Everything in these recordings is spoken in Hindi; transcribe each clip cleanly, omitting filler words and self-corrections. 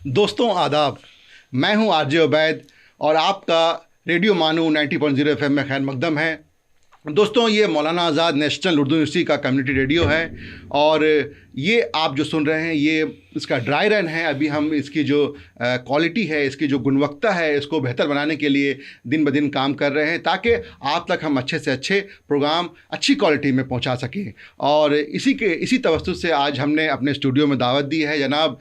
दोस्तों आदाब, मैं हूं आरजे उबैद और आपका रेडियो मानू 90.0 एफएम में खैर मकदम है। दोस्तों, ये मौलाना आज़ाद नेशनल उर्दू यूनिवर्सिटी का कम्युनिटी रेडियो है और ये आप जो सुन रहे हैं ये इसका ड्राई रन है। अभी हम इसकी जो क्वालिटी है, इसकी जो गुणवत्ता है, इसको बेहतर बनाने के लिए दिन ब दिन काम कर रहे हैं ताकि आप तक हम अच्छे से अच्छे प्रोग्राम अच्छी क्वालिटी में पहुंचा सकें। और इसी तवज्जुह से आज हमने अपने स्टूडियो में दावत दी है जनाब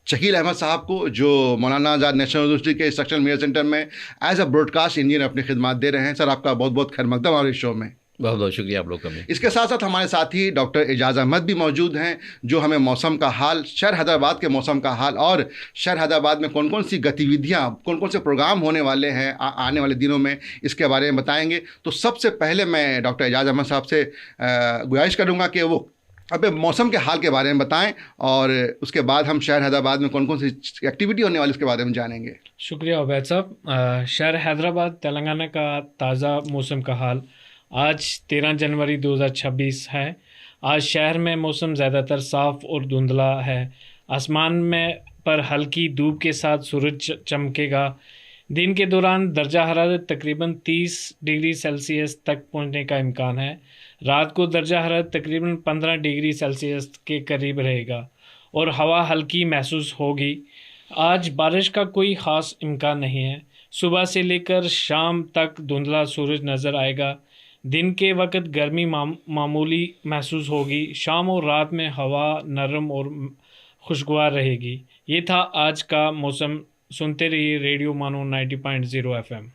शकील अहमद साहब को, जो मौलाना आज़ाद नेशनल यूनिवर्सिटी के इंस्ट्रक्शनल मीडिया सेंटर में एज अ ब्रॉडकास्ट इंजीनियर अपनी खिदमत दे रहे हैं। सर, आपका बहुत बहुत खैर मकदम हमारे शो में। बहुत बहुत शुक्रिया आप लोग का भी। इसके साथ साथ हमारे साथी डॉक्टर एजाज़ अहमद भी मौजूद हैं, जो हमें मौसम का हाल, शहर हैदराबाद के मौसम का हाल और शहर हैदराबाद में कौन कौन सी गतिविधियाँ, कौन कौन से प्रोग्राम होने वाले हैं आने वाले दिनों में, इसके बारे में बताएंगे। तो सबसे पहले मैं डॉक्टर एजाज़ अहमद साहब से गुजारिश करूँगा कि वो अब मौसम के हाल के बारे में बताएं और उसके बाद हम शहर हैदराबाद में कौन कौन सी एक्टिविटी होने वाली उसके बारे में जानेंगे। शुक्रिया उबैद साहब। शहर हैदराबाद तेलंगाना का ताज़ा मौसम का हाल आज 13 जनवरी 2026 है। आज शहर में मौसम ज़्यादातर साफ़ और धुंधला है। आसमान में पर हल्की धूप के साथ सूरज चमकेगा। दिन के दौरान दर्जा हरारत तकरीबन 30 डिग्री सेल्सियस तक पहुंचने का इम्कान है। रात को दर्जा हरारत तकरीबन 15 डिग्री सेल्सियस के करीब रहेगा और हवा हल्की महसूस होगी। आज बारिश का कोई ख़ास इम्कान नहीं है। सुबह से लेकर शाम तक धुंधला सूरज नज़र आएगा। दिन के वक्त गर्मी मामूली महसूस होगी। शाम और रात में हवा नरम और खुशगवार रहेगी। ये था आज का मौसम। सुनते रहिए रेडियो मानो 90.0 एफएम।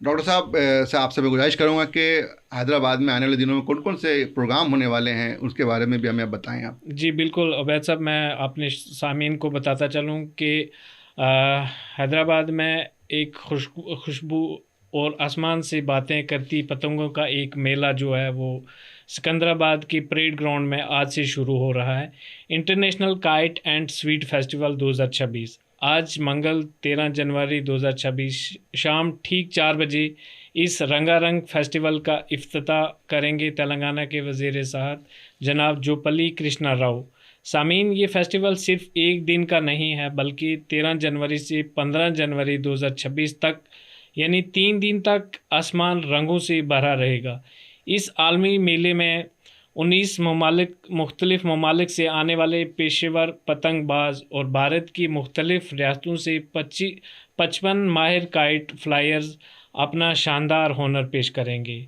डॉक्टर साहब से आपसे मैं गुजारिश करूंगा कि हैदराबाद में आने वाले दिनों में कौन कौन से प्रोग्राम होने वाले हैं, उसके बारे में भी हमें बताएं आप। जी बिल्कुल उबैद साहब, मैं अपने सामीन को बताता चलूं कि हैदराबाद में एक खुशबू और आसमान से बातें करती पतंगों का एक मेला जो है वो सिकंदराबाद की परेड ग्राउंड में आज से शुरू हो रहा है। International kite and sweet festival 2026 आज मंगल 13 जनवरी 2026 शाम ठीक 4 बजे इस रंगारंग फेस्टिवल का इफ्तिताह करेंगे तेलंगाना के वज़ीर सेहत जनाब जोपल्ली कृष्णा राव। सामीन, ये फेस्टिवल सिर्फ एक दिन का नहीं है बल्कि 13 जनवरी से 15 जनवरी 2026 तक यानी 3 दिन तक आसमान रंगों से भरा रहेगा। इस आलमी मेले में 19 मुख्तलिफ ममालिक से आने वाले पेशेवर पतंगबाज और भारत की मुख्तलिफ रियासतों से 55 माहिर काइट फ्लायर्स अपना शानदार हुनर पेश करेंगे।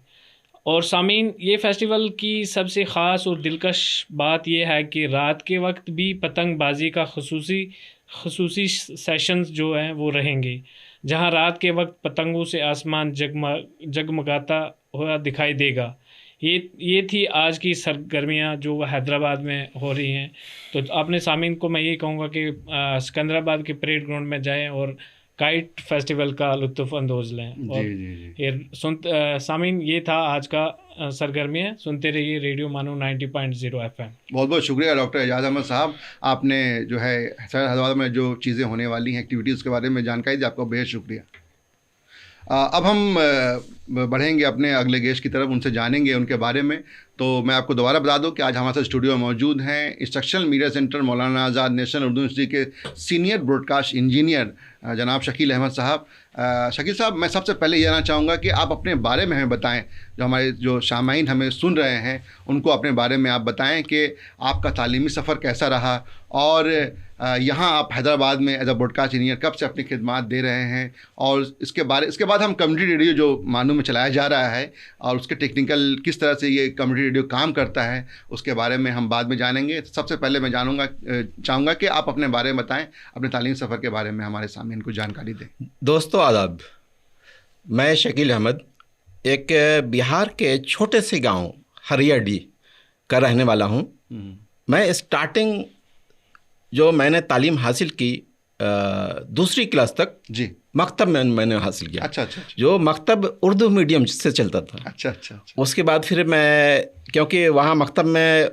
और सामीन, ये फेस्टिवल की सबसे ख़ास और दिलकश बात यह है कि रात के वक्त भी पतंगबाजी का खसूसी सेशंस जो हैं वो रहेंगे, जहां रात के वक्त पतंगों से आसमान जगमगाता हुआ दिखाई देगा। ये थी आज की सरगर्मियाँ जो हैदराबाद में हो रही हैं। तो अपने सामीन को मैं ये कहूँगा कि सिकंदराबाद के परेड ग्राउंड में जाएं और काइट फेस्टिवल का लुत्फ़ अंदोज़ लें। और जी। सामीन, ये था आज का सरगर्मियाँ। सुनते रहिए रेडियो मानो 90.0 एफएम। बहुत बहुत शुक्रिया डॉक्टर एजाज़ अहमद साहब, आपने जो है हैदराबाद में जो चीज़ें होने वाली हैं, एक्टिविटीज़ के बारे में जानकारी दी, आपका बेहद शुक्रिया। अब हम बढ़ेंगे अपने अगले गेस्ट की तरफ, उनसे जानेंगे उनके बारे में। तो मैं आपको दोबारा बता दूं कि आज हमारे साथ स्टूडियो में मौजूद हैं इंस्ट्रक्शनल मीडिया सेंटर मौलाना आज़ाद नेशनल उर्दू यूनिवर्सिटी के सीनियर ब्रॉडकास्ट इंजीनियर जनाब शकील अहमद साहब। शकील साहब, मैं सबसे पहले ये जानना चाहूँगा कि आप अपने बारे में हमें बताएं, जो हमारे जो सामाईन हमें सुन रहे हैं उनको अपने बारे में आप बताएं कि आपका तालीमी सफ़र कैसा रहा और यहाँ आप हैदराबाद में एज अ ब्रॉडकास्ट इंजीनियर कब से अपनी खिदमत दे रहे हैं, और इसके बाद हम कम्युनिटी रेडियो जो मानू में चलाया जा रहा है और उसके टेक्निकल किस तरह से ये कम्युनिटी रेडियो काम करता है उसके बारे में हम बाद में जानेंगे। सबसे पहले मैं चाहूँगा कि आप अपने बारे में बताएं, अपने तालीमी सफ़र के बारे में हमारे सामने इनको जानकारी दें। दोस्तों आदाब, मैं शकील अहमद एक बिहार के छोटे से गांव हरियाडी का रहने वाला हूं। मैं स्टार्टिंग जो मैंने तालीम हासिल की 2री क्लास तक जी मकतब में मैंने हासिल किया। अच्छा अच्छा अच्छा जो मकतब उर्दू मीडियम से चलता था। अच्छा अच्छा अच्छा। उसके बाद फिर मैं, क्योंकि वहाँ मकतब में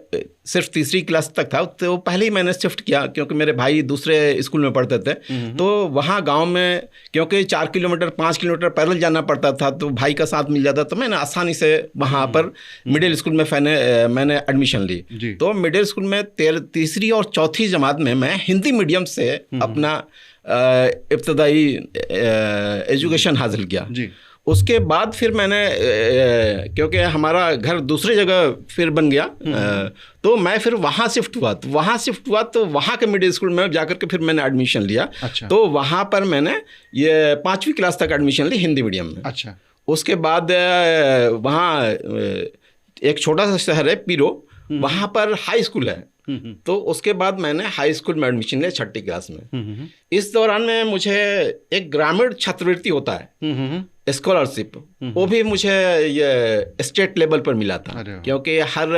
सिर्फ तीसरी क्लास तक था, तो पहले ही मैंने शिफ्ट किया, क्योंकि मेरे भाई दूसरे स्कूल में पढ़ते थे। तो वहाँ गांव में क्योंकि 4 किलोमीटर 5 किलोमीटर पैदल जाना पड़ता था, तो भाई का साथ मिल जाता, तो मैंने आसानी से वहाँ पर मिडिल स्कूल में मैंने एडमिशन ली। तो मिडिल स्कूल में तीसरी और चौथी जमात में मैं हिंदी मीडियम से अपना इब्तदाई एजुकेशन हासिल किया जी। उसके बाद फिर मैंने क्योंकि हमारा घर दूसरी जगह फिर बन गया, तो मैं फिर वहाँ शिफ्ट हुआ। तो वहाँ के मिडिल स्कूल में जाकर के फिर मैंने एडमिशन लिया। अच्छा। तो वहाँ पर मैंने ये 5वीं क्लास तक एडमिशन ली हिंदी मीडियम में। अच्छा। उसके बाद वहाँ एक छोटा सा शहर है पीरो, वहाँ पर हाई स्कूल है। तो उसके बाद मैंने हाई स्कूल में एडमिशन लिया 6ठी क्लास में। इस दौरान में मुझे एक ग्रामीण छात्रवृत्ति होता है, स्कॉलरशिप, वो भी मुझे ये स्टेट लेवल पर मिला था, क्योंकि हर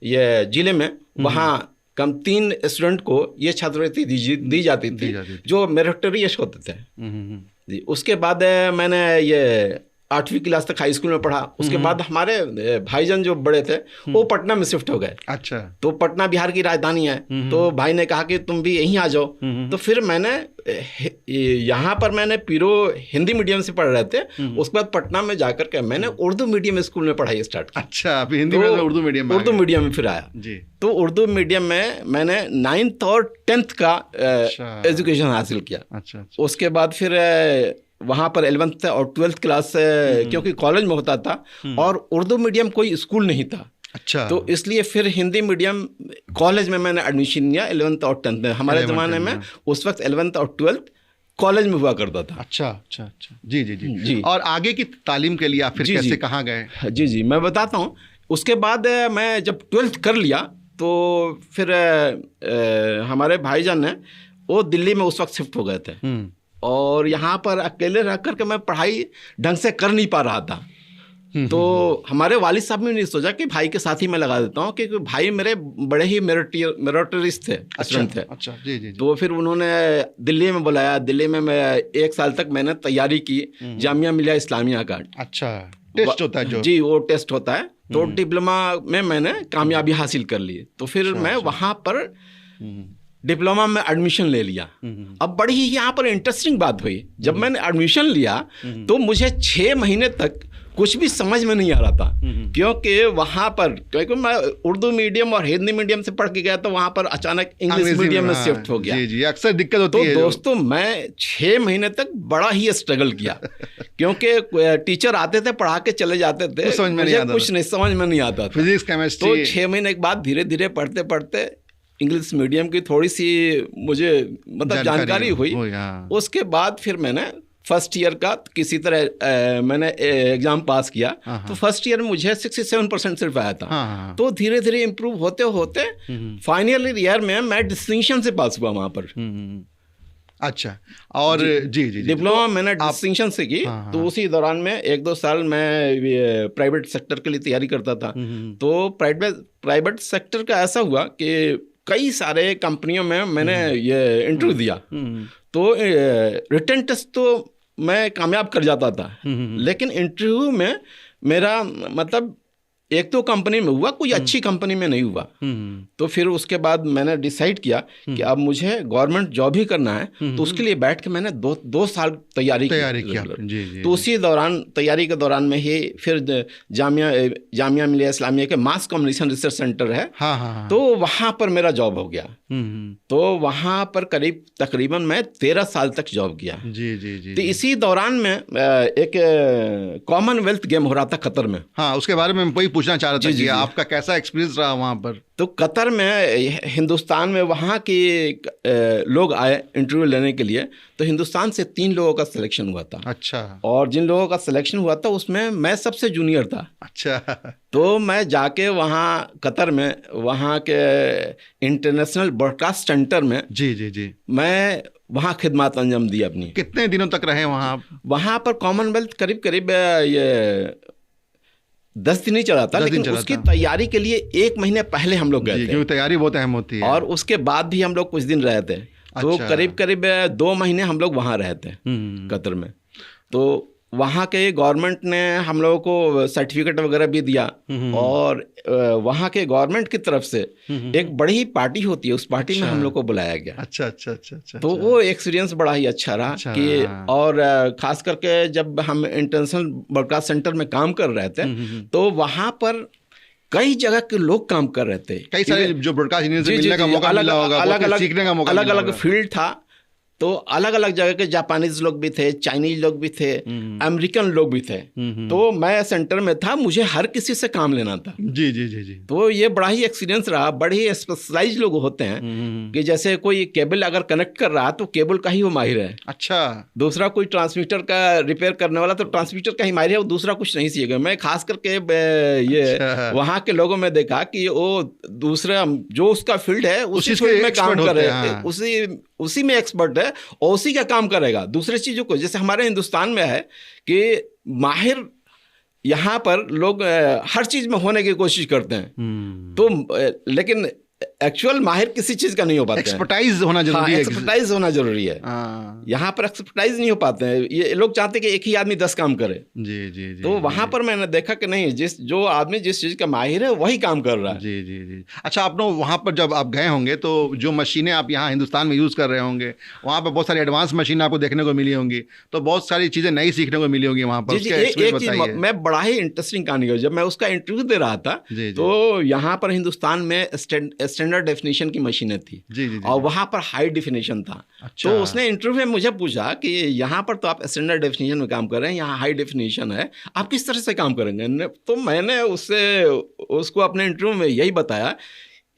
ये जिले में वहाँ कम 3 स्टूडेंट को ये छात्रवृत्ति दी जाती थी जो मेरिटोरियस होते थे जी। उसके बाद मैंने ये 8वीं क्लास तक हाई स्कूल में पढ़ा। उसके बाद हमारे भाईजान जो बड़े थे वो पटना में शिफ्ट हो गए। अच्छा। तो पटना बिहार की राजधानी है, तो भाई ने कहा कि तुम भी यहीं आ जाओ। तो फिर मैंने यहाँ पर मैंने पीरो हिंदी मीडियम से पढ़ रहे थे, उसके बाद पटना में जाकर के मैंने उर्दू मीडियम स्कूल में पढ़ाई स्टार्ट की। अच्छा, अभी हिंदी में उर्दू मीडियम में फिर आया जी। तो उर्दू मीडियम में मैंने 9th और 10th का एजुकेशन हासिल किया। अच्छा। उसके बाद फिर वहाँ पर 11th और 12th क्लास क्योंकि कॉलेज में होता था और उर्दू मीडियम कोई स्कूल नहीं था। अच्छा। तो इसलिए फिर हिंदी मीडियम कॉलेज में मैंने एडमिशन लिया 11th और 10th में। हमारे ज़माने में उस वक्त 11th और 12th कॉलेज में हुआ करता था। अच्छा अच्छा अच्छा जी जी जी जी। और आगे की तालीम के लिए आप फिर कैसे कहाँ गए? जी जी, मैं बताता हूँ। उसके बाद मैं जब 12th कर लिया तो फिर हमारे भाईजान ने वो दिल्ली में उस वक्त शिफ्ट हो गए थे, और यहाँ पर अकेले रह कर के मैं पढ़ाई ढंग से कर नहीं पा रहा था। तो हमारे वालिद साहब ने नहीं सोचा कि भाई के साथ ही मैं लगा देता हूँ, क्योंकि भाई मेरे बड़े ही मेरिटोरियस थे, स्टूडेंट थे। अच्छा जी जी। तो फिर उन्होंने दिल्ली में बुलाया। दिल्ली में मैं 1 साल तक मैंने तैयारी की जामिया मिलिया इस्लामिया का। अच्छा, टेस्ट होता है जो जी, वो टेस्ट होता है। तो डिप्लोमा में मैंने कामयाबी हासिल कर ली। तो फिर मैं वहाँ पर डिप्लोमा में एडमिशन ले लिया। अब बड़ी ही यहाँ पर इंटरेस्टिंग बात हुई, जब मैंने एडमिशन लिया तो मुझे 6 महीने तक कुछ भी समझ में नहीं आ रहा था, क्योंकि वहाँ पर क्योंकि मैं उर्दू मीडियम और हिंदी मीडियम से पढ़ के गया, तो वहाँ पर अचानक इंग्लिश मीडियम में शिफ्ट हो गया। जी जी, अक्सर दिक्कत होती है। तो दोस्तों मैं 6 महीने तक बड़ा ही स्ट्रगल किया, क्योंकि टीचर आते थे पढ़ा के चले जाते थे, मुझे कुछ नहीं समझ में नहीं आता था, फिजिक्स केमिस्ट्री। तो 6 महीने के बाद धीरे धीरे पढ़ते पढ़ते इंग्लिश मीडियम की थोड़ी सी मुझे मतलब जानकारी हुई। उसके बाद फिर मैंने फर्स्ट ईयर का किसी तरह मैंने एग्ज़ाम पास किया। तो फर्स्ट ईयर में मुझे 67% सिर्फ आया था। तो धीरे धीरे इम्प्रूव होते होते फाइनल ईयर में मैं डिस्टिंक्शन से पास हुआ वहाँ पर। अच्छा। और जी जी, डिप्लोमा मैंने डिस्टिंक्शन से की। तो उसी दौरान में 1-2 साल मैं प्राइवेट सेक्टर के लिए तैयारी करता था। तो प्राइवेट सेक्टर का ऐसा हुआ कि कई सारे कंपनियों में मैंने ये इंटरव्यू दिया। तो रिटन टेस्ट तो मैं कामयाब कर जाता था, लेकिन इंटरव्यू में मेरा मतलब 1-2 कंपनी में हुआ, कोई अच्छी कंपनी में नहीं हुआ। तो फिर उसके बाद मैंने डिसाइड किया कि अब मुझे गवर्नमेंट जॉब ही करना है। तो उसके लिए बैठ के मैंने 2 साल तैयारी किया। तो उसी दौरान तैयारी के दौरान में ही फिर जामिया मिलिया इस्लामिया के मास कम्युनिकेशन रिसर्च सेंटर है। तो वहाँ पर मेरा जॉब हो गया। तो वहाँ पर तकरीबन मैं 13 साल तक जॉब किया। जी जी जी। तो इसी दौरान में एक कॉमनवेल्थ गेम हो रहा था कतर में। हाँ, उसके बारे में वही पूछना चाह रहा था कि आपका कैसा एक्सपीरियंस रहा वहाँ पर? तो कतर में हिंदुस्तान में वहाँ के लोग आए इंटरव्यू लेने के लिए। तो हिंदुस्तान से 3 लोगों का सिलेक्शन हुआ था। अच्छा। और जिन लोगों का सिलेक्शन हुआ था उसमें मैं सबसे जूनियर था। अच्छा। तो मैं जाके वहाँ कतर में वहाँ के इंटरनेशनल ब्रॉडकास्ट सेंटर में जी जी जी मैं वहाँ खिदमत अंजाम दी अपनी। कितने दिनों तक रहे वहाँ? वहाँ पर कॉमनवेल्थ करीब करीब ये 10 दिन ही चला था, लेकिन उसकी तैयारी के लिए 1 महीने पहले हम लोग गए थे, क्योंकि तैयारी बहुत अहम होती है। और उसके बाद भी हम लोग कुछ दिन रहे थे। तो अच्छा। करीब करीब 2 महीने हम लोग वहाँ रहते हैं कतर में। तो वहाँ के गवर्नमेंट ने हम लोगों को सर्टिफिकेट वगैरह भी दिया, और वहाँ के गवर्नमेंट की तरफ से एक बड़ी ही पार्टी होती है, उस पार्टी में हम लोग को बुलाया गया। अच्छा अच्छा अच्छा अच्छा। तो वो एक्सपीरियंस बड़ा ही अच्छा रहा कि और खास करके जब हम इंटरनेशनल ब्रॉडकास्ट सेंटर में काम कर रहे थे तो वहाँ पर कई जगह के लोग काम कर रहे थे, कई सारे जो ब्रॉडकास्ट इंजीनियर से मिलने का मौका मिला होगा, बहुत कुछ सीखने का मौका मिला अलग अलग होगा। फील्ड था। तो अलग अलग जगह के जापानीज लोग भी थे, चाइनीज लोग भी थे, अमेरिकन लोग भी थे। तो मैं सेंटर में था, मुझे हर किसी से काम लेना था। जी जी जी जी। तो ये बड़ा ही एक्सपीरियंस रहा। बड़े ही स्पेशलाइज लोग होते हैं कि जैसे कोई केबल अगर कनेक्ट कर रहा है तो केबल का ही वो माहिर है। अच्छा। दूसरा कोई ट्रांसमीटर का रिपेयर करने वाला तो ट्रांसमीटर का ही माहिर है, वो दूसरा कुछ नहीं सीखेगा। मैं खास करके ये वहाँ के लोगों में देखा कि वो दूसरा जो उसका फील्ड है उसी फील्ड में काम कर रहे हैं, उसी में एक्सपर्ट है और उसी का काम करेगा। दूसरी चीज़ों को जैसे हमारे हिंदुस्तान में है कि माहिर यहाँ पर लोग हर चीज़ में होने की कोशिश करते हैं, तो लेकिन एक्चुअल माहिर किसी चीज का नहीं हो पाता। एक्सपर्टाइज होना जरूरी है। एक्सपर्टाइज होना जरूरी है। यहाँ पर एक्सपर्टाइज नहीं हो पाते हैं, ये लोग चाहते हैं कि एक ही आदमी 10 काम करे। जी जी जी। तो वहाँ पर मैंने देखा कि नहीं, जो आदमी जिस चीज का माहिर है वही काम कर रहा है। जी जी जी। अच्छा, आप लोग वहाँ पर जब आप गए होंगे तो जो मशीनें आप यहाँ हिंदुस्तान में यूज़ कर रहे होंगे, वहाँ पर बहुत सारी एडवांस मशीनें आपको देखने को मिली होंगी, तो बहुत सारी चीज़ें नई सीखने को मिली होंगी वहाँ पर। एक चीज मैं बड़ा ही इंटरेस्टिंग कहानी है, जब मैं उसका इंटरव्यू दे रहा था तो यहाँ पर हिंदुस्तान में स्टैंडर्ड डेफिनेशन की मशीनें थी। जी जी। और वहाँ पर हाई डेफिनेशन था। अच्छा। तो उसने इंटरव्यू में मुझे पूछा कि यहाँ पर तो आप स्टैंडर्ड डेफिनेशन में काम कर रहे हैं, यहाँ हाई डेफिनेशन है, आप किस तरह से काम करेंगे? तो मैंने उसको अपने इंटरव्यू में यही बताया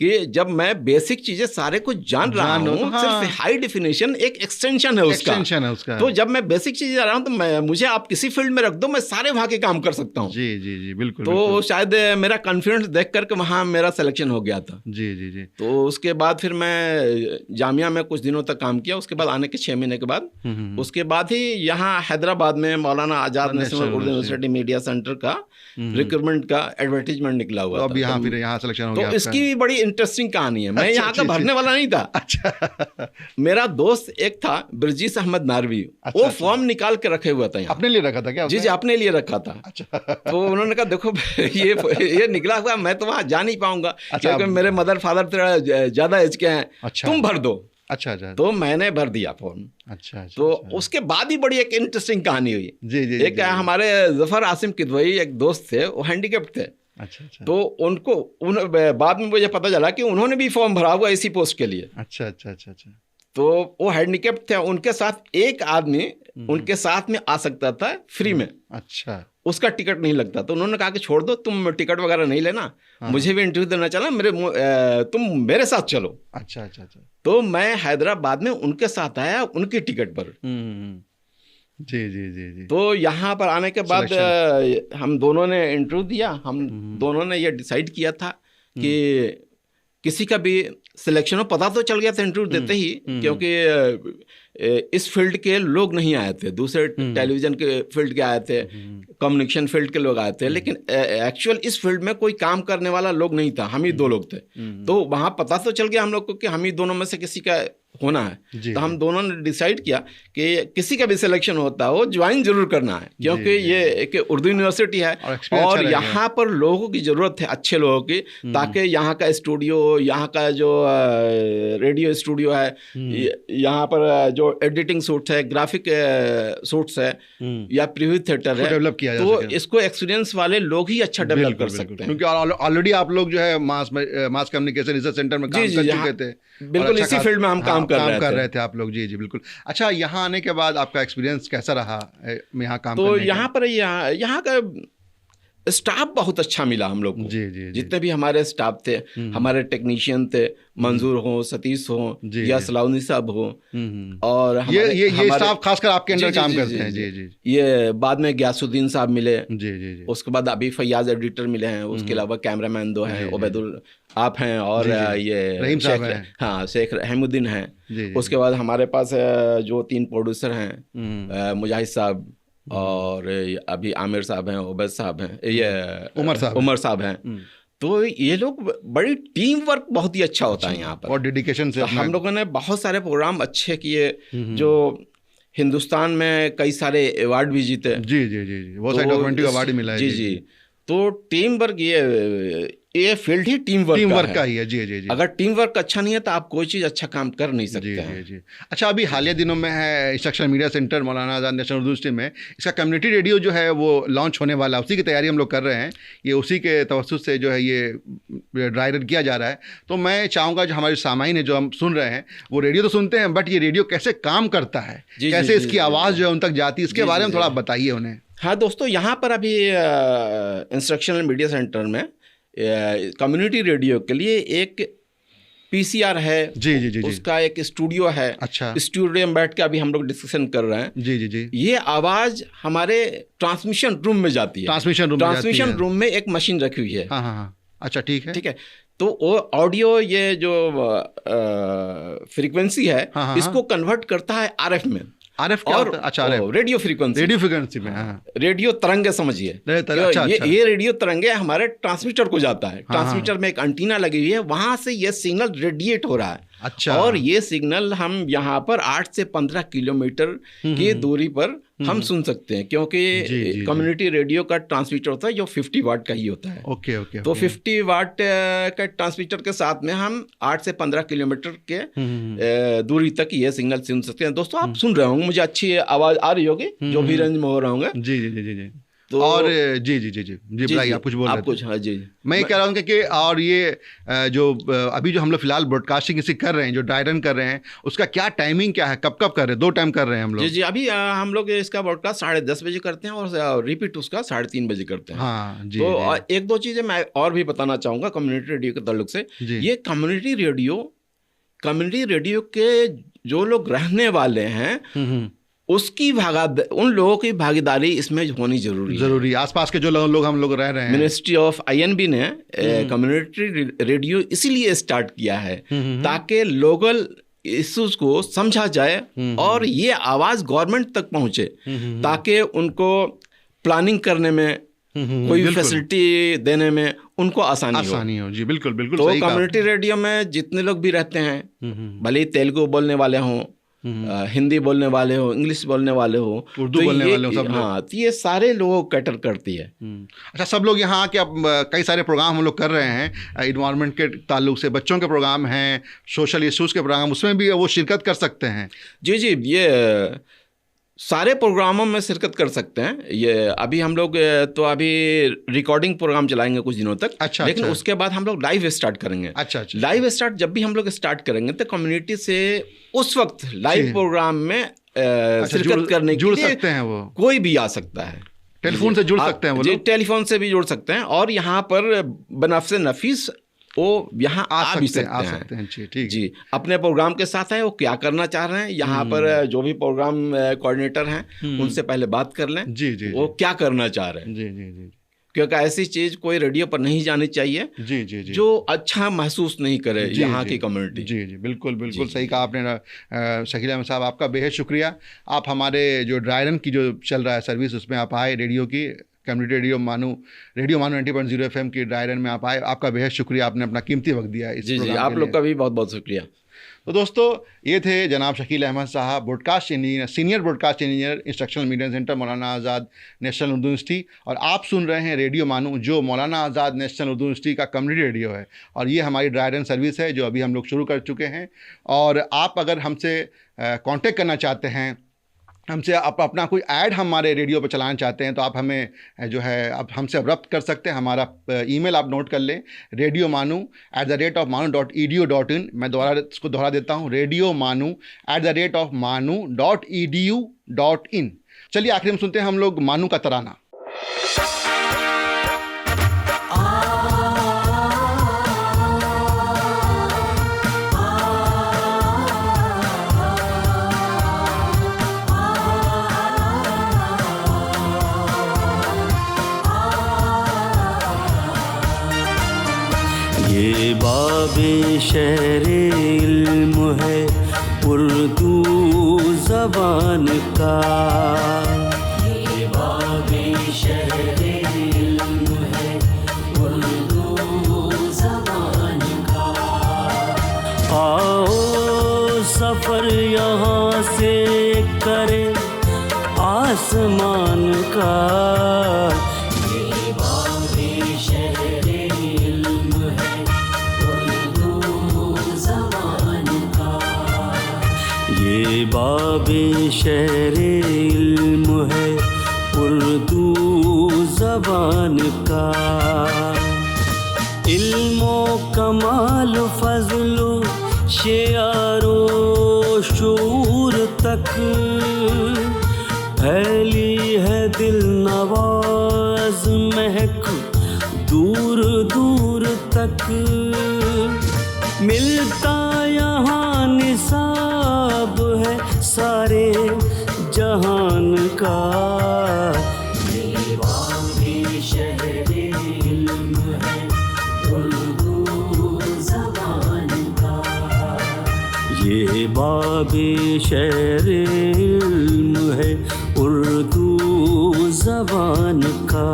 कि जब मैं बेसिक चीजें सारे कुछ जान रहा हूँ, सिर्फ हाई डेफिनेशन एक एक्सटेंशन है उसका। तो जब मैं बेसिक चीजें जान रहा हूँ तो मुझे आप किसी फील्ड में रख दो, मैं सारे वहाँ के काम कर सकता हूँ। जी जी जी, बिल्कुल। तो बिल्कुल। शायद मेरा कॉन्फिडेंस देख करके वहाँ मेरा सिलेक्शन हो गया था। जी जी जी। तो उसके बाद फिर मैं जामिया में कुछ दिनों तक काम किया। उसके बाद आने के 6 महीने के बाद उसके बाद ही यहाँ हैदराबाद में Maulana Azad national Urdu university media centre का रिक्रूटमेंट का एडवर्टीजमेंट निकला हुआ था। अब यहाँ फिर यहाँ सिलेक्शन हो गया। तो इसकी भी बड़ी इंटरेस्टिंग कहानी है। मैं यहाँ का भरने वाला नहीं था। अच्छा। मेरा दोस्त एक था ब्रजीस अहमद नारवी, वो फॉर्म निकाल के रखे हुआ था। अपने लिए रखा था क्या? जी, अपने लिए रखा था। अच्छा। तो उन्होंने कहा देखो ये निकला हुआ, मैं तो वहाँ जा नहीं पाऊंगा क्योंकि मेरे मदर फादर थोड़ा ज्यादा एज के हैं। तुम भर दो। अच्छा अच्छा। तो मैंने भर दिया फॉर्म। अच्छा। तो उसके बाद ही बड़ी एक इंटरेस्टिंग कहानी हुई। जी जी। एक हमारे जफर आसिम किदवई एक दोस्त थे, वो हैंडीकैप्ड थे। अच्छा अच्छा। तो उनको बाद में मुझे पता चला कि उन्होंने भी फॉर्म भरा हुआ इसी पोस्ट के लिए। अच्छा अच्छा अच्छा अच्छा। तो वो हैंडीकैप्ड थे, उनके साथ एक आदमी उनके साथ में आ सकता था फ्री में। अच्छा। उसका टिकट नहीं लगता। तो उन्होंने कहा कि छोड़ दो, तुम टिकट वगैरह नहीं लेना, मुझे भी इंटरव्यू देना चला, तुम मेरे साथ चलो। अच्छा अच्छा अच्छा। तो मैं हैदराबाद में उनके साथ आया, उनकी टिकट पर। जी जी जी जी। तो यहाँ पर आने के बाद हम दोनों ने इंटरव्यू दिया। हम दोनों ने ये डिसाइड किया था कि किसी का भी सिलेक्शन हो, पता तो चल गया था इंटरव्यू देते ही, क्योंकि इस फील्ड के लोग नहीं आए थे, दूसरे टेलीविजन के फील्ड के आए थे, कम्युनिकेशन फील्ड के लोग आए थे, लेकिन एक्चुअल इस फील्ड में कोई काम करने वाला लोग नहीं था, हम ही 2 लोग थे। तो वहाँ पता तो चल गया हम लोग को कि हम ही दोनों में से किसी का होना है। तो हम दोनों ने डिसाइड किया कि किसी का भी सिलेक्शन होता हो ज्वाइन जरूर करना है, क्योंकि ये एक उर्दू यूनिवर्सिटी है और यहाँ पर लोगों की ज़रूरत है, अच्छे लोगों की, ताकि यहाँ का स्टूडियो, यहाँ का जो रेडियो स्टूडियो है, यहाँ पर जो एडिटिंग सूट्स है, ग्राफिक सूट्स है या प्रीव्यू थिएटर है, डेवलप किया जा तो इसको एक्सपीरियंस वाले लोग ही अच्छा डेवलप कर सकते हैं। क्योंकि ऑलरेडी आप लोग जो है मास कम्युनिकेशन रिसर्च सेंटर में काम कर चुके थे। बिल्कुल इसी फील्ड में हम काम कर रहे थे आप लोग। जी जी बिल्कुल। अच्छा, यहाँ आने के बाद आपका एक्सपीरियंस कैसा रहा यहाँ काम तो करने यहाँ पर यहाँ का स्टाफ बहुत अच्छा मिला हम लोग को। जी जी। जितने भी हमारे स्टाफ थे, हमारे टेक्नीशियन थे, मंजूर हो, सतीश हो या सलाउद्दीन साहब हो, और ये स्टाफ खासकर आपके अंडर काम करते हैं। जी जी। ये बाद में गयासुद्दीन साहब मिले। जी जी जी। उसके बाद अभी फैयाज एडिटर मिले हैं। उसके अलावा कैमरामैन 2 हैं, उबैदुल आप हैं, और ये रहीम साहब हैं। हाँ, शेख रहमुद्दीन हैं। उसके बाद हमारे पास जो 3 प्रोड्यूसर हैं, मुजाहिद साहब, और अभी आमिर साहब हैं, उबैद साहब हैं, ये उमर साहब हैं। तो ये लोग बड़ी टीम वर्क बहुत ही अच्छा होता है यहाँ पर, और डेडिकेशन से तो हम लोगों ने बहुत सारे प्रोग्राम अच्छे किए जो हिंदुस्तान में कई सारे अवार्ड भी जीते। जी जी जी जी, बहुत सारे डॉक्यूमेंट्री अवार्ड मिला है। जी जी, तो टीम वर्क, ये फील्ड ही टीम वर्क का ही है। जी जी जी, अगर टीम वर्क अच्छा नहीं है तो आप कोई चीज़ अच्छा काम कर नहीं सकते जी हैं। जी जी। अच्छा, अभी हालिया दिनों में है इंस्ट्रक्शनल मीडिया सेंटर मौलाना आज़ाद नेशनल उर्दू यूनिवर्सिटी में इसका कम्युनिटी रेडियो जो है वो लॉन्च होने वाला है, उसी की तैयारी हम लोग कर रहे हैं। ये उसी के तवस्सुस से जो है ये ड्राई रन किया जा रहा है। तो मैं चाहूँगा जो हमारे सामाईन है जो हम सुन रहे हैं वो रेडियो तो सुनते हैं, बट ये रेडियो कैसे काम करता है, कैसे इसकी आवाज़ जो है उन तक जाती है, इसके बारे में थोड़ा बताइए उन्हें। हाँ दोस्तों, यहाँ पर अभी इंस्ट्रक्शनल मीडिया सेंटर में कम्युनिटी रेडियो के लिए एक पीसीआर है। जी जी जी, उसका एक स्टूडियो है। अच्छा, स्टूडियो में बैठ के अभी हम लोग डिस्कशन कर रहे हैं। जी जी जी, ये आवाज़ हमारे ट्रांसमिशन रूम में जाती है। ट्रांसमिशन रूम में एक मशीन रखी हुई है। हाँ हाँ हाँ, अच्छा ठीक है, ठीक है। तो वो ऑडियो, ये जो फ्रीक्वेंसी है, हाँ, इसको कन्वर्ट करता है आरएफ में। आरएफ क्या होता है? अच्छा, आरएफ रेडियो फ्रीक्वेंसी में। हाँ, रेडियो तरंगे समझिए। अच्छा, ये रेडियो तरंगे हमारे ट्रांसमीटर को जाता है। ट्रांसमीटर में एक एंटीना लगी हुई है, वहां से ये सिग्नल रेडिएट हो रहा है। अच्छा, और ये सिग्नल हम यहाँ पर 8 से 15 किलोमीटर की दूरी पर हम सुन सकते हैं, क्योंकि कम्युनिटी रेडियो का ट्रांसमीटर होता है जो 50 वाट का ही होता है। Okay okay. तो 50 वाट का ट्रांसमीटर के साथ में हम 8 से 15 किलोमीटर के दूरी तक ये सिग्नल सुन सकते हैं। दोस्तों आप सुन रहे होंगे, मुझे अच्छी आवाज़ आ रही होगी जो भी रेंज में हो रहे होंगे। जी जी जी जी जी। तो और जी जी जी जी जी बताइए, आप कुछ बोल रहे थे। हाँ जी, मैं ये कह रहा हूँ कि और ये जो अभी जो हम लोग फिलहाल ब्रॉडकास्टिंग इसी कर रहे हैं, जो ड्राई रन कर रहे हैं, उसका क्या टाइमिंग क्या है, कब कब कर रहे हैं? 2 टाइम कर रहे हैं हम लोग। जी जी, अभी हम लोग इसका ब्रॉडकास्ट 10:30 बजे करते हैं और रिपीट उसका 3:30 बजे करते हैं। हाँ जी। तो एक दो चीज़ें मैं और भी बताना चाहूँगा कम्युनिटी रेडियो के ताल्लुक से। ये कम्युनिटी रेडियो के जो लोग रहने वाले हैं उन लोगों की भागीदारी इसमें होनी जरूरी है। आसपास के जो लोग हम लोग रह रहे हैं। मिनिस्ट्री ऑफ आईएनबी ने कम्युनिटी रेडियो इसीलिए स्टार्ट किया है ताकि लोकल इश्यूज को समझा जाए और ये आवाज़ गवर्नमेंट तक पहुंचे, ताकि उनको प्लानिंग करने में, कोई फैसिलिटी देने में उनको आसानी हो। जी बिल्कुल बिल्कुल। तो कम्युनिटी रेडियो में जितने लोग भी रहते हैं, भले ही तेलुगु बोलने वाले हों, हिंदी बोलने वाले हो, इंग्लिश बोलने वाले हो, उर्दू बोलने वाले हो, सब लोग। हाँ, तो ये सारे लोगों को कैटर करती है। अच्छा, सब लोग यहाँ के अब कई सारे प्रोग्राम हम लोग कर रहे हैं इन्वायरमेंट के ताल्लुक से, बच्चों के प्रोग्राम हैं, सोशल इश्यूज़ के प्रोग्राम, उसमें भी वो शिरकत कर सकते हैं। जी जी, ये सारे प्रोग्रामों में शिरकत कर सकते हैं। ये अभी हम लोग तो अभी रिकॉर्डिंग प्रोग्राम चलाएंगे कुछ दिनों तक। अच्छा, लेकिन उसके बाद हम लोग लाइव स्टार्ट करेंगे। अच्छा, लाइव स्टार्ट जब भी हम लोग स्टार्ट करेंगे तो कम्युनिटी से उस वक्त लाइव प्रोग्राम में शिरकत करने के लिए सकते हैं, वो कोई भी आ सकता है। टेलीफोन से जुड़ सकते हैं वो लोग। टेलीफोन से भी जुड़ सकते हैं और यहाँ पर बनफ़्से नफीस वो यहाँ आ भी सकते हैं। ठीक जी, अपने प्रोग्राम के साथ है, वो क्या करना चाह रहे हैं, यहाँ पर जो भी प्रोग्राम कोऑर्डिनेटर हैं उनसे पहले बात कर लें। जी जी, वो क्या करना चाह रहे हैं। जी जी जी, क्योंकि ऐसी चीज़ कोई रेडियो पर नहीं जानी चाहिए जी जी जी, जो अच्छा महसूस नहीं करे यहाँ की कम्युनिटी। जी जी बिल्कुल बिल्कुल सही कहा आपने शकील अहमद साहब, आपका बेहद शुक्रिया। आप हमारे जो ड्राई रन की जो चल रहा है सर्विस, उसमें आप आए, रेडियो की कम्युनिटी रेडियो मानू 90.0 FM की ड्राई रन में आप आए, आपका बेहद शुक्रिया, आपने अपना कीमती वक्त दिया इस प्रोग्राम के लिए। आप लोग का भी बहुत बहुत शुक्रिया। तो दोस्तों, ये थे जनाब शकील अहमद साहब, broadcast engineer, senior broadcast engineer, instructional media centre मौलाना आज़ाद नेशनल उर्दू यूनिवर्सिटी, और आप सुन रहे हैं रेडियो मानू, जो मौलाना आज़ाद नेशनल उर्दू यूनिवर्सिटी का कम्युनिटी रेडियो है। और ये हमारी ड्राई रन सर्विस है जो अभी हम लोग शुरू कर चुके हैं। और आप अगर हमसे कांटेक्ट करना चाहते हैं, हमसे अपना कोई ऐड हमारे रेडियो पर चलाना चाहते हैं, तो आप हमें जो है आप हमसे रब्त कर सकते हैं। हमारा ईमेल आप नोट कर लें, radiomanu@manu.edu.in। मैं इसको दोहरा देता हूँ, radiomanu@manu.edu.in। चलिए आखिर में सुनते हैं हम लोग मानू का तराना। ये बाबे शहरे इल्म है उर्दू ज़बान का, ये बाबे शहरे इल्म है उर्दू आओ सफर यहाँ से करे आसमान का, ये बाबे शहरे इल्म है उर्दू ज़बान का, ये बाबे शहरे इल्म है उर्दू ज़बान का। इल्मो कमाल फजलो शेयारो शूर तक फैली है दिल नवाज महक दूर दूर तक, मिलता यहाँ निसाब है सारे जहान का, ये बाबे शहरे इल्म है उर्दू ज़बान का, ये बाबे शहरे इल्म है उर्दू ज़बान का।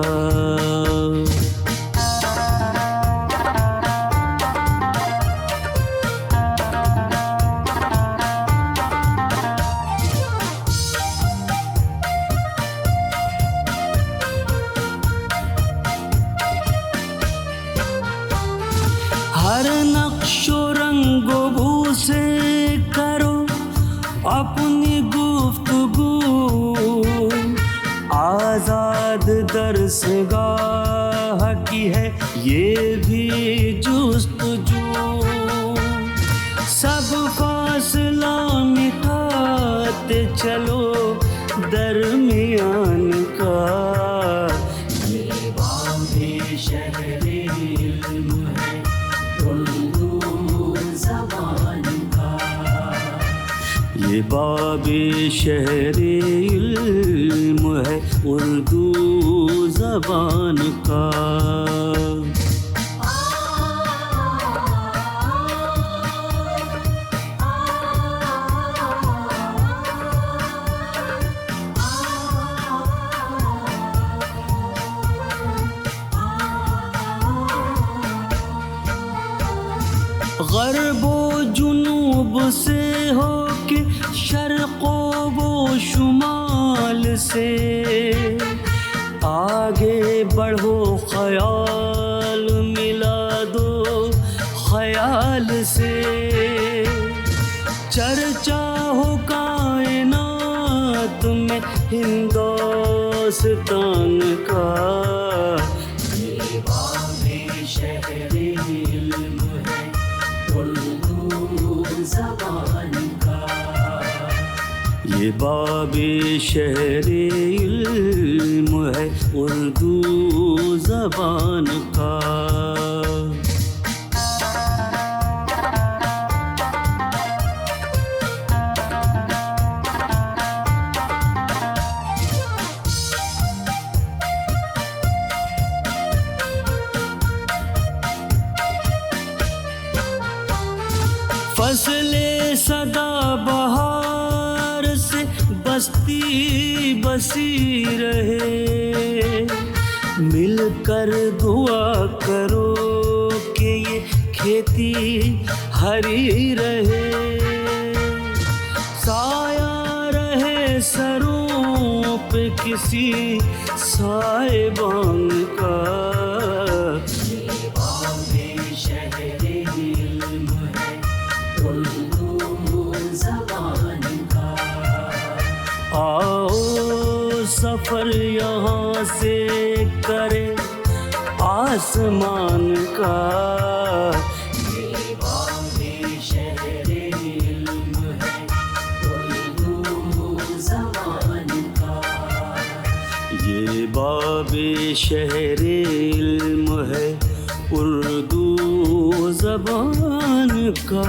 हर नक्शो रंगो बू से करो अपनी गुफ्तगू, आज़ाद दरसगाह की है ये भी जुस्तजू, सब फासला मिटाते चलो दरमियान का, ये बाबे शहरे इल्म है उर्दू ज़बान का, ये बाबे शहरे इल्म है उर्दू ज़बान का। ग़र्बो जुनूब से हो के शर्क़ो वो शुमाल से, आगे बढ़ो ख़याल मिला दो ख़याल से, चर्चा हो कायनात में हिंदुस्तान का, ये बाबे शहरे इल्म है उर्दू ज़बान का, ये बाबे शहरे इल्म है उर्दू ज़बान का। फसले सदा बहार से बस्ती बसी रहे, मिलकर दुआ करो कि ये खेती हरी रहे, साया रहे सरों पे किसी साहिबान का, ये बाबे शहरे इल्म है उर्दू ज़बान का। आओ सफर यहाँ से करे आसमान का, ये बाबे शहरे इल्म है उर्दू ज़बान का, ये बाबे शहरे इल्म है उर्दू ज़बान का।